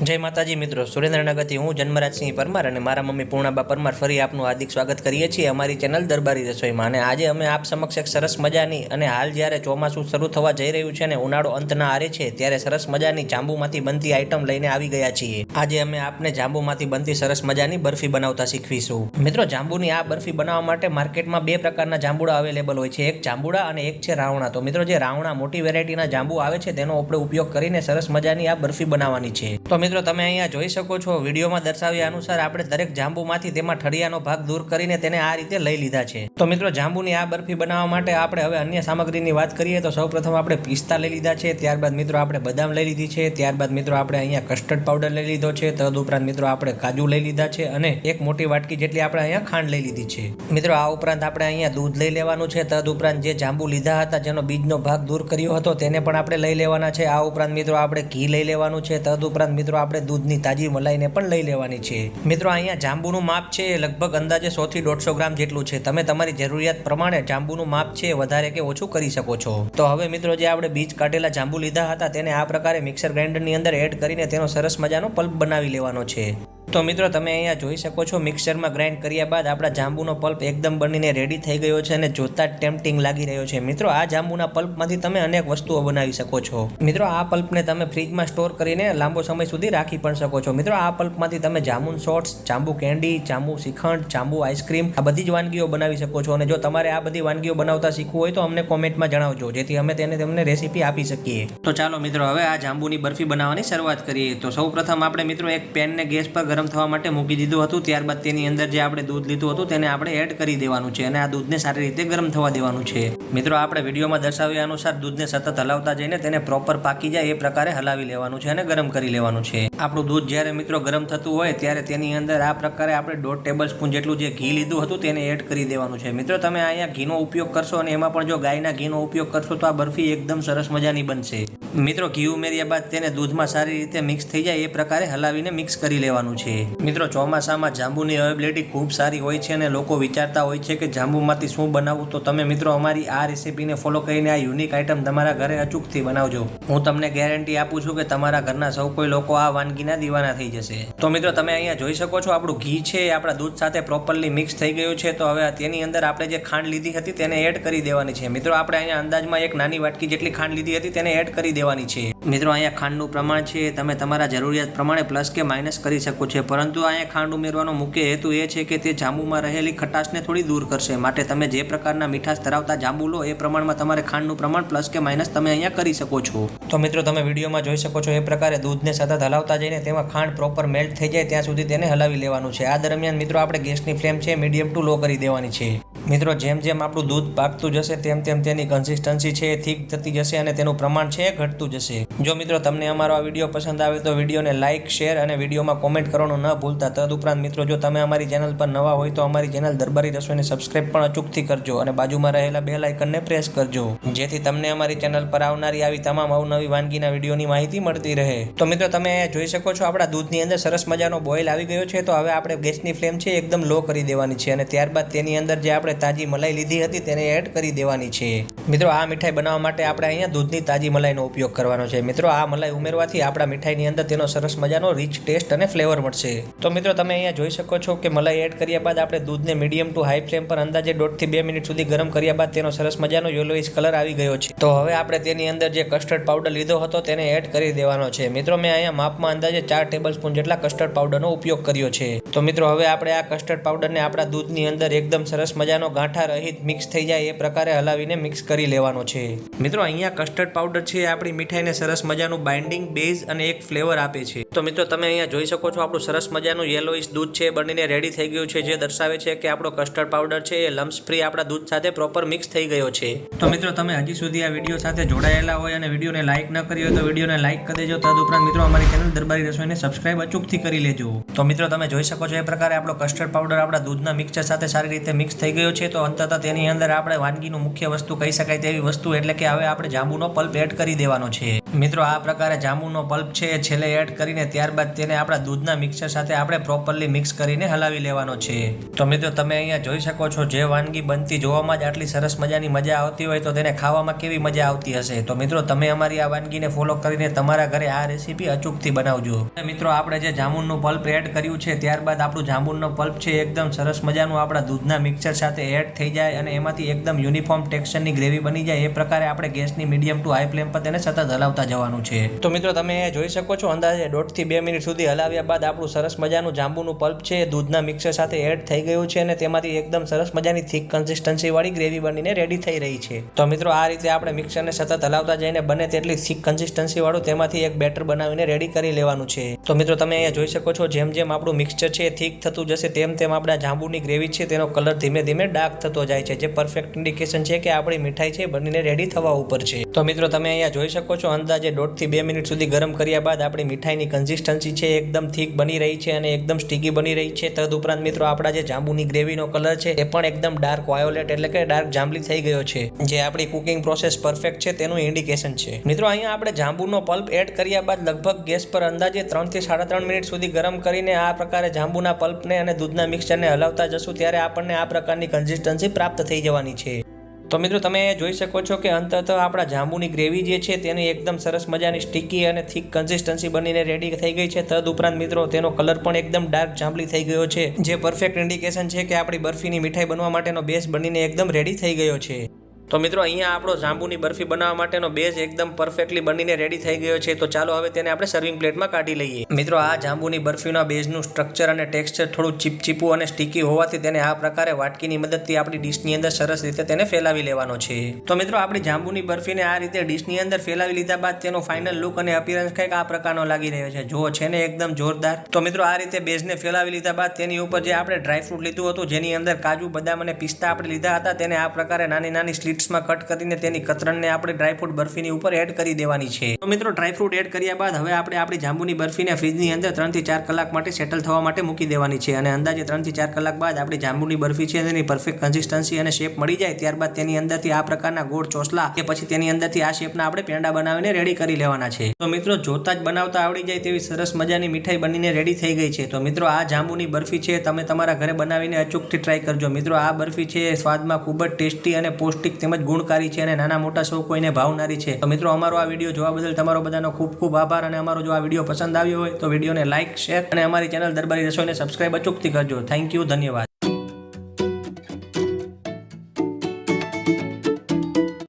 જય માતાજી મિત્રો, સુરેન્દ્રનગરથી હું જન્મરાજસિંહ પરમાર અને મારા મમ્મી પૂર્ણાબા પરમાર ફરી આપનું હાર્દિક સ્વાગત કરીએ છીએ અમારી ચેનલ દરબારી રસોઈમાં। અને આજે અમે આપ સમક્ષ એક સરસ મજાની અને હાલ જ્યારે ચોમાસું શરૂ થવા જઈ રહ્યું છે અને ઉનાળો અંતના આરે છે ત્યારે સરસ મજાની જાંબુમાંથી બનતી આઈટમ લઈને આવી ગયા છીએ। આજે અમે આપને જાંબુમાંથી બનતી સરસ મજાની બરફી બનાવતા શીખવીશું। મિત્રો, જાંબુની આ બરફી બનાવવા માટે માર્કેટમાં બે પ્રકારના જાંબુડા અવેલેબલ હોય છે, એક જાંબુડા અને એક છે રાવણા। તો મિત્રો, જે રાવણા મોટી વેરાયટીના જાંબુ આવે છે તેનો આપણે ઉપયોગ કરીને સરસ મજાની આ બરફી બનાવવાની છે। તો મિત્રો, તમે અહીંયા જોઈ શકો છો, વિડીયોમાં દર્શાવ્યા અનુસાર આપણે દરેક જાંબુમાંથી તેમાં ઠળિયાનો ભાગ દૂર કરીને તેને આ રીતે લઈ લીધા છે। તો મિત્રો, જાંબુની આ બરફી બનાવવા માટે આપણે હવે અન્ય સામગ્રીની વાત કરીએ તો સૌપ્રથમ આપણે પિસ્તા લઈ લીધા છે, ત્યારબાદ મિત્રો આપણે બદામ લઈ લીધી છે, ત્યારબાદ મિત્રો આપણે અહીંયા કસ્ટર્ડ પાવડર લઈ લીધો છે, તદુપરાંત મિત્રો આપણે કાજુ લઈ લીધા છે અને એક મોટી વાટકી જેટલી આપણે અહીંયા ખાંડ લઈ લીધી છે। મિત્રો, આ ઉપરાંત આપણે અહીંયા દૂધ લઈ લેવાનું છે, તદુપરાંત જે જાંબુ લીધા હતા જેનો બીજનો ભાગ દૂર કર્યો હતો તેને પણ આપણે લઈ લેવાના છે। આ ઉપરાંત મિત્રો આપણે ઘી લઈ લેવાનું છે, તદુપરાંત મિત્રો આપણે દૂધની તાજી મલાઈને પણ લઈ લેવાની છે। મિત્રો, અહીંયા જાંબુનું માપ છે લગભગ અંદાજે 100 થી 150 ગ્રામ જેટલું છે। તમે તમારી જરૂરિયાત પ્રમાણે જાંબુનું માપ છે વધારે કે ઓછું કરી શકો છો। તો હવે મિત્રો, જે આપણે બીજ કાઢેલા જાંબુ લીધા હતા તેને આ પ્રકારે મિક્સર ગ્રાઇન્ડરની અંદર એડ કરીને તેનો સરસ મજાનો પલ્પ બનાવી લેવાનો છે। તો મિત્રો, તમે અહીંયા જોઈ શકો છો, મિક્સરમાં ગ્રાઇન્ડ કર્યા બાદ આપણા જાંબુનો પલ્પ એકદમ બનીને રેડી થઈ ગયો છે અને જોતા જ ટેમ્પટિંગ લાગી રહ્યો છે। મિત્રો, આ જાંબુના પલ્પમાંથી તમે અનેક વસ્તુઓ બનાવી શકો છો। મિત્રો, આ પલ્પને તમે ફ્રીજમાં સ્ટોર કરીને લાંબો સમય સુધી રાખી પણ શકો છો। મિત્રો, આ પલ્પમાંથી તમે જામુન શોર્ટ્સ, જાંબુ કેન્ડી, જાંબુ શ્રીખંડ, જાંબુ આઈસ્ક્રીમ આ બધી જ વાનગીઓ બનાવી શકો છો। અને જો તમારે આ બધી વાનગીઓ બનાવતા શીખવું હોય તો અમને કોમેન્ટમાં જણાવજો, જેથી અમે તમને રેસીપી આપી શકીએ। તો ચાલો મિત્રો, હવે આ જાંબુની બરફી બનાવવાની શરૂઆત કરીએ। તો સૌપ્રથમ આપણે મિત્રો એક પેનને ગેસ પર ગરમ થવા માટે મૂકી દીધું હતું, ત્યારબાદ તેની અંદર જે આપણે દૂધ લીધું હતું તેને આપણે એડ કરી દેવાનું છે અને આ દૂધને સારી રીતે ગરમ થવા દેવાનું છે। મિત્રો, આપણે વિડીયોમાં દર્શાવ્યા અનુસાર દૂધને સતત હલાવતા જઈને તેને પ્રોપર પાકી જાય એ પ્રકારે હલાવી લેવાનું છે અને ગરમ કરી લેવાનું છે। આપણું દૂધ જ્યારે મિત્રો ગરમ થતું હોય ત્યારે તેની અંદર આ પ્રકારે આપણે 1.5 ટેબલ સ્પૂન જેટલું જે ઘી લીધું હતું તેને એડ કરી દેવાનું છે। મિત્રો, તમે અહીંયા ઘીનો ઉપયોગ કરશો અને એમાં પણ જો ગાયના ઘીનો ઉપયોગ કરશો તો આ બરફી એકદમ સરસ મજાની બનશે। મિત્રો, ઘી ઉમેર્યા બાદ તેને દૂધમાં સારી રીતે મિક્સ થઈ જાય એ પ્રકારે હલાવીને મિક્સ કરી લેવાનું છે। મિત્રો, ચોમાસામાં જાંબુની અવેલેબિલિટી ખૂબ સારી હોય છે અને લોકો વિચારતા હોય છે કે જાંબુમાંથી શું બનાવવું, તો તમે મિત્રો અમારી આ રેસીપીને ફોલો કરીને આ યુનિક આઈટમ તમારા ઘરે અચૂકથી બનાવજો। હું તમને ગેરંટી આપું છું કે તમારા ઘરના સૌ કોઈ લોકો આ વાનગીના દીવાના થઈ જશે। તો મિત્રો, તમે અહીંયા જોઈ શકો છો, આપણું ઘી છે એ આપણા દૂધ સાથે પ્રોપરલી મિક્સ થઈ ગયું છે। તો હવે તેની અંદર આપણે જે ખાંડ લીધી હતી તેને એડ કરી દેવાની છે। મિત્રો, આપણે અહીંયા અંદાજમાં એક નાની વાટકી જેટલી ખાંડ લીધી હતી તેને એડ કરી દેવાની છે। મિત્રો, અહીંયા ખાંડનું પ્રમાણ છે તમે તમારા જરૂરિયાત પ્રમાણે પ્લસ કે માઇનસ કરી શકો છો, પરંતુ અહીંયા ખાંડ ઉમેરવાનો મુખ્ય હેતુ એ છે કે તે જાંબુમાં રહેલી ખટાશને થોડી દૂર કરશે। માટે તમે જે પ્રકારના મીઠાશ ધરાવતા જાંબુ લો એ પ્રમાણમાં તમારે ખાંડનું પ્રમાણ પ્લસ કે માઇનસ તમે અહીંયા કરી શકો છો। તો મિત્રો, તમે વિડીયોમાં જોઈ શકો છો એ પ્રકારે દૂધને સતત હલાવતા જઈને તેમાં ખાંડ પ્રોપર મેલ્ટ થઈ જાય ત્યાં સુધી તેને હલાવી લેવાનું છે। આ દરમિયાન મિત્રો આપણે ગેસની ફ્લેમ છે મીડિયમ ટુ લો કરી દેવાની છે। મિત્રો, જેમ જેમ આપણું દૂધ પાકતું જશે તેમ તેમ તેની કન્સિસ્ટન્સી છે એ થીક થતી જશે અને તેનું પ્રમાણ છે એ ઘટતું જશે। જો મિત્રો તમને અમારો આ વિડીયો પસંદ આવે તો વિડીયોને લાઇક, શેર અને વિડીયોમાં કોમેન્ટ કરવાનું ન ભૂલતા। તદુપરાંત મિત્રો, જો તમે અમારી ચેનલ પર નવા હોય તો અમારી ચેનલ દરબારી રસોઈને સબસ્ક્રાઇબ પણ અચૂકથી કરજો અને બાજુમાં રહેલા બેલ આઇકનને પ્રેસ કરજો, જેથી તમને અમારી ચેનલ પર આવનારી આવી તમામ અવનવી વાનગીના વિડીયોની માહિતી મળતી રહે। તો મિત્રો, તમે જોઈ શકો છો આપણા દૂધની અંદર સરસ મજાનો બોઇલ આવી ગયો છે। તો હવે આપણે ગેસની ફ્લેમ છે એકદમ લો કરી દેવાની છે અને ત્યારબાદ તેની અંદર જે આપણે તાજી મલાઈ લીધી હતી તેને એડ કરી દેવાની છે। મિત્રો, આ મીઠાઈ બનાવવા માટે આપણે અહીંયા દૂધની તાજી મલાઈનો ઉપયોગ કરવાનો છે। મિત્રો, આ મલાઈ ઉમેરવાથી આપણા મીઠાઈની અંદર તેનો સરસ મજાનો રીચ ટેસ્ટ અને ફ્લેવર મળશે। તો મિત્રો, તમે અહીંયા જોઈ શકો છો કે મલાઈ એડ કર્યા બાદ આપણે દૂધને મીડિયમ ટુ હાઈ ફ્લેમ પર અંદાજે 1.5 થી 2 મિનિટ સુધી ગરમ કર્યા બાદ તેનો સરસ મજાનો યલોઇશ કલર આવી ગયો છે। તો હવે આપણે તેની અંદર જે કસ્ટર્ડ પાવડર લીધો હતો તેને એડ કરી દેવાનો છે। મિત્રો, મેં અહીંયા માપમાં અંદાજે 4 ટેબલ સ્પૂન જેટલા કસ્ટર્ડ પાવડરનો ઉપયોગ કર્યો છે। તો મિત્રો, હવે આપણે આ કસ્ટર્ડ પાવડરને આપણા દૂધની અંદર એકદમ સરસ મજાનો ગાંઠા રહિત મિક્સ થઈ જાય એ પ્રકારે હલાવીને મિક્સ કરી લેવાનો છે। મિત્રો, અહીંયા કસ્ટર્ડ પાવડર છે આપણી મીઠાઈને સરસ મજાનું બાઇન્ડિંગ, બેઝ અને એક ફ્લેવર આપે છે। તો મિત્રો, તમે અહીંયા જોઈ શકો છો આપણું સરસ મજાનું યેલોઇશ દૂધ છે બનીને રેડી થઈ ગયું છે, જે દર્શાવે છે કે આપણો કસ્ટર્ડ પાવડર છે એ લમ્સ ફ્રી આપણા દૂધ સાથે પ્રોપર મિક્સ થઈ ગયો છે। તો મિત્રો, તમે હજી સુધી આ વિડીયો સાથે જોડાયેલા હોય અને વિડીયોને લાઇક ન કરી હોય તો વિડીયોને લાઇક કરી દેજો। તદુપરાંત મિત્રો, અમારી ચેનલ દરબારી રસોઈને સબસ્ક્રાઇબ અચૂકથી કરી લેજો। તો મિત્રો, તમે જોઈ શકો છો એ પ્રકારે આપણો કસ્ટર્ડ પાવડર આપણા દૂધના મિક્સચર સાથે સારી રીતે મિક્સ થઈ ગયો છે તો અંતતઃ તેની અંદર આપણે વાનગીનું મુખ્ય વસ્તુ કહી શકાય તેવી વસ્તુ એટલે કે હવે આપણે જાંબુનો પલ્પ એડ કરી દેવાનો છે. મિત્રો આ પ્રકારે જાંબુનો પલ્પ છે એ છેલ્લે એડ કરીને ત્યારબાદ તેને આપણા દૂધના મિક્સર સાથે આપણે પ્રોપરલી મિક્સ કરીને હલાવી લેવાનો છે. તો મિત્રો તમે અહીંયા જોઈ શકો છો જે વાનગી બનતી જોવામાં જ આટલી સરસ મજાની મજા આવતી હોય તો તેને ખાવામાં કેવી મજા આવતી હશે. તો મિત્રો તમે અમારી આ વાનગીને ફોલો કરીને તમારા ઘરે આ રેસીપી અચૂકથી બનાવજો. મિત્રો આપણે જે જાંબુનું પલ્પ એડ કર્યું છે ત્યારબાદ આપણું જાંબુનો પલ્પ છે એકદમ સરસ મજાનું આપણા દૂધના મિક્સર સાથે એડ થઈ જાય અને એમાંથી એકદમ યુનિફોર્મ ટેક્સચરની ગ્રેવી બની જાય એ પ્રકારે આપણે ગેસની મીડિયમ ટુ હાઈ ફ્લેમ પર તેને સતત હલાવતા જવાનું છે. તો મિત્રો તમે જોઈ શકો છો અંદાજે 1.5 થી 2 મિનિટ સુધી હલાવ્યા બાદ આપણું સરસ મજાનું જાંબુનું પલ્પ છે દૂધના મિક્સર સાથે એડ થઈ ગયું છે અને તેમાંથી એકદમ સરસ મજાની થીક કન્સિસ્ટન્સી વાળી ગ્રેવી બનીને રેડી થઈ રહી છે. તો મિત્રો આ રીતે આપણે મિક્સરને સતત હલાવતા જઈને બને તેટલી થીક કન્સિસ્ટન્સી વાળું તેમાંથી એક બેટર બનાવીને રેડી કરી લેવાનું છે. તો મિત્રો તમે અહીંયા જોઈ શકો છો જેમ જેમ આપણું મિક્સચર છે થીક થતું જશે તેમ તેમ આપણા જાંબુની ગ્રેવી છે તેનો કલર ધીમે ધીમે ડાર્ક થતો જાય છે, જે પરફેક્ટ ઇન્ડિકેશન છે કે આપણી મીઠાઈ છે બનીને રેડી થવા ઉપર છે. તો મિત્રો તમે અહીંયા જોઈ શકો છો અંદાજે 1.5 થી 2 મિનિટ સુધી ગરમ કર્યા બાદ આપણી મીઠાઈની કન્સિસ્ટન્સી છે એકદમ થીક બની રહી છે અને એકદમ સ્ટીકી બની રહી છે. તદુપરાંત મિત્રો આપણા જે જાંબુની ગ્રેવીનો કલર છે એ પણ એકદમ ડાર્ક વાયોલેટ એટલે કે ડાર્ક જાંબલી થઈ ગયો છે, જે આપણી કુકિંગ પ્રોસેસ પરફેક્ટ છે તેનું ઇન્ડિકેશન છે. મિત્રો અહીંયા આપણે જાંબુનો પલ્પ એડ કર્યા બાદ લગભગ ગેસ પર અંદાજે 3 થી 3.5 મિનિટ સુધી ગરમ કરીને આ પ્રકારે જાંબુના પલ્પને અને દૂધના મિક્સચરને હલાવતા જશું ત્યારે આપણને આ પ્રકારની કન્સિસ્ટન્સી પ્રાપ્ત થઈ જવાની છે. તો મિત્રો તમે જોઈ શકો છો કે અંતતઃ આપણા જાંબુની ગ્રેવી જે છે તેની એકદમ સરસ મજાની સ્ટીકી અને થીક કન્સિસ્ટન્સી બનીને રેડી થઈ ગઈ છે. તદુપરાંત મિત્રો તેનો કલર પણ એકદમ ડાર્ક જાંબલી થઈ ગયો છે, જે પરફેક્ટ ઇન્ડિકેશન છે કે આપણી બરફીની મીઠાઈ બનવા માટેનો બેઝ બનીને એકદમ રેડી થઈ ગયો છે. તો મિત્રો અહીંયા આપણો જાંબુની બરફી બનાવવા માટેનો બેઝ એકદમ પરફેક્ટલી બનીને રેડી થઈ ગયો છે. તો ચાલો હવે તેને આપણે સર્વિંગ પ્લેટમાં કાઢી લઈએ. મિત્રો આ જાંબુની બરફીના બેઝનું સ્ટ્રક્ચર અને ટેક્સચર થોડું ચીપચીપું અને સ્ટીકી હોવાથી તેને આ પ્રકારે વાટકીની મદદથી આપણી ડીશની અંદર સરસ રીતે તેને ફેલાવી લેવાનો છે. તો મિત્રો આપણી જાંબુની બરફીને આ રીતે ડીશની અંદર ફેલાવી લીધા બાદ તેનો ફાઇનલ લુક અને અપિયરન્સ કંઈક આ પ્રકારનો લાગી રહ્યો છે. જુઓ છે ને એકદમ જોરદાર. તો મિત્રો આ રીતે બેઝને ફેલાવી લીધા બાદ તેની ઉપર જે આપણે ડ્રાયફ્રૂટ લીધું હતું જેની અંદર કાજુ, બદામ અને પિસ્તા આપણે લીધા હતા તેને આ પ્રકારે નાની નાની સ્લીટ્સમાં કટ કરીને તેની કતરણને આપણે ડ્રાયફ્રૂટ બરફીની ઉપર એડ કરી દેવાની છે. તો મિત્રો ડ્રાયફ્રૂટ એડ કર્યા બાદ હવે આપણે આપણી જાંબુની બરફીને ફ્રીજની અંદર 3 થી 4 કલાક માટે સેટલ થવા માટે મૂકી દેવાની છે અને અંદાજે 3 થી 4 કલાક બાદ આપણી જાંબુની બરફી છે તેની પરફેક્ટ કન્સિસ્ટન્સી અને શેપ મળી જાય ત્યારબાદ તેની અંદરથી આ પ્રકારના ગોળ ચોસલા કે પછી તેની અંદરથી આ શેપના આપણે પેંડા બનાવીને રેડી કરી લેવાના છે. તો મિત્રો જોતા જ બનાવતા આવડી જાય તેવી સરસ મજાની મીઠાઈ બનીને રેડી થઈ ગઈ છે. તો મિત્રો આ જાંબુની બરફી છે તમે તમારા ઘરે બનાવીને અચૂકથી ટ્રાય કરજો. મિત્રો આ બરફી છે સ્વાદમાં ખૂબ જ ટેસ્ટી અને પૌષ્ટિક તેમજ ગુણકારી છે અને નાના મોટા સૌ કોઈને ભાવનારી છે. તો મિત્રો અમારો આ વિડીયો જોવા બદલ તમારો બધાનો ખૂબ ખૂબ આભાર અને અમારો જો આ વિડીયો પસંદ આવ્યો હોય તો વિડીયોને લાઇક, શેર અને અમારી ચેનલ દરબારી રસોઈને સબસ્ક્રાઇબ અચૂકથી કરજો. થેન્ક યુ, ધન્યવાદ.